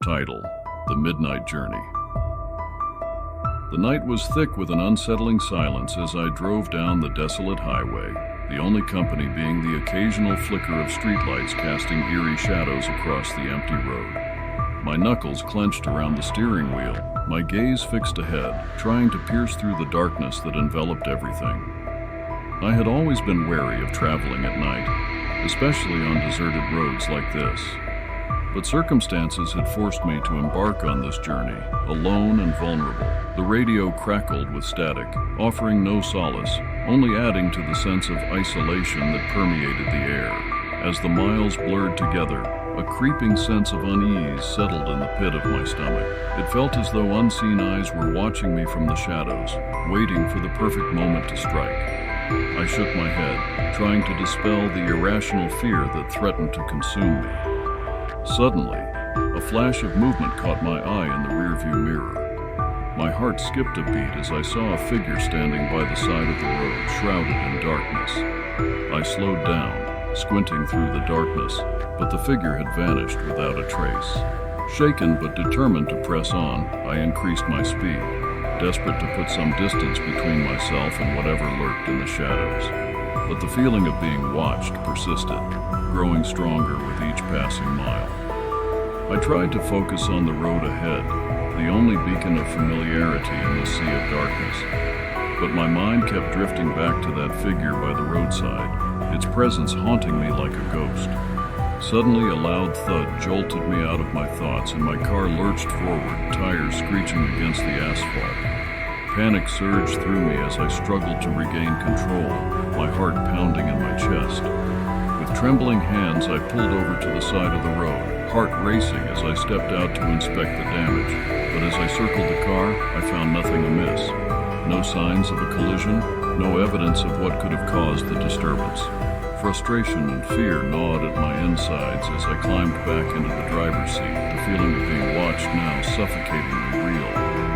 Title: The Midnight Journey. The night was thick with an unsettling silence as I drove down the desolate highway, the only company being the occasional flicker of streetlights casting eerie shadows across the empty road. My knuckles clenched around the steering wheel, my gaze fixed ahead, trying to pierce through the darkness that enveloped everything. I had always been wary of traveling at night, especially on deserted roads like this. But circumstances had forced me to embark on this journey, alone and vulnerable. The radio crackled with static, offering no solace, only adding to the sense of isolation that permeated the air. As the miles blurred together, a creeping sense of unease settled in the pit of my stomach. It felt as though unseen eyes were watching me from the shadows, waiting for the perfect moment to strike. I shook my head, trying to dispel the irrational fear that threatened to consume me. Suddenly, a flash of movement caught my eye in the rearview mirror. My heart skipped a beat as I saw a figure standing by the side of the road, shrouded in darkness. I slowed down, squinting through the darkness, but the figure had vanished without a trace. Shaken but determined to press on, I increased my speed, desperate to put some distance between myself and whatever lurked in the shadows. But the feeling of being watched persisted, growing stronger with each passing mile. I tried to focus on the road ahead, the only beacon of familiarity in the sea of darkness. But my mind kept drifting back to that figure by the roadside, its presence haunting me like a ghost. Suddenly, a loud thud jolted me out of my thoughts, and my car lurched forward, tires screeching against the asphalt. Panic surged through me as I struggled to regain control, my heart pounding in my chest. With trembling hands, I pulled over to the side of the road, heart racing as I stepped out to inspect the damage. But as I circled the car, I found nothing amiss. No signs of a collision, no evidence of what could have caused the disturbance. Frustration and fear gnawed at my insides as I climbed back into the driver's seat, the feeling of being watched now suffocatingly real.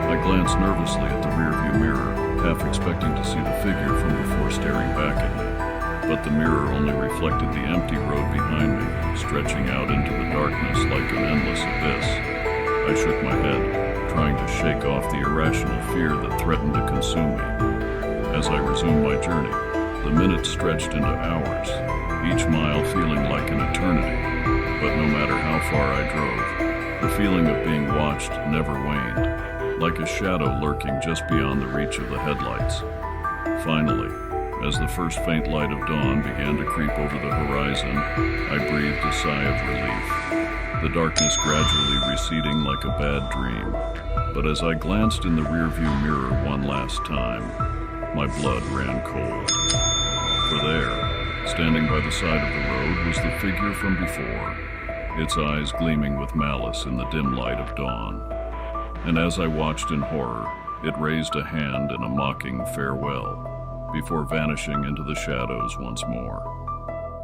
I glanced nervously at the rearview mirror, half expecting to see the figure from before staring back at me. But the mirror only reflected the empty road behind me, stretching out into the darkness like an endless abyss. I shook my head, trying to shake off the irrational fear that threatened to consume me. As I resumed my journey, the minutes stretched into hours, each mile feeling like an eternity. But no matter how far I drove, the feeling of being watched never waned, like a shadow lurking just beyond the reach of the headlights. Finally, as the first faint light of dawn began to creep over the horizon, I breathed a sigh of relief, the darkness gradually receding like a bad dream. But as I glanced in the rearview mirror one last time, my blood ran cold. For there, standing by the side of the road, was the figure from before, its eyes gleaming with malice in the dim light of dawn. And as I watched in horror, it raised a hand in a mocking farewell, before vanishing into the shadows once more.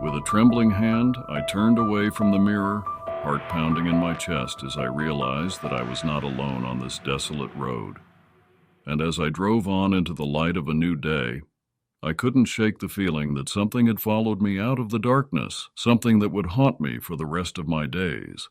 With a trembling hand, I turned away from the mirror, heart pounding in my chest as I realized that I was not alone on this desolate road. And as I drove on into the light of a new day, I couldn't shake the feeling that something had followed me out of the darkness, something that would haunt me for the rest of my days.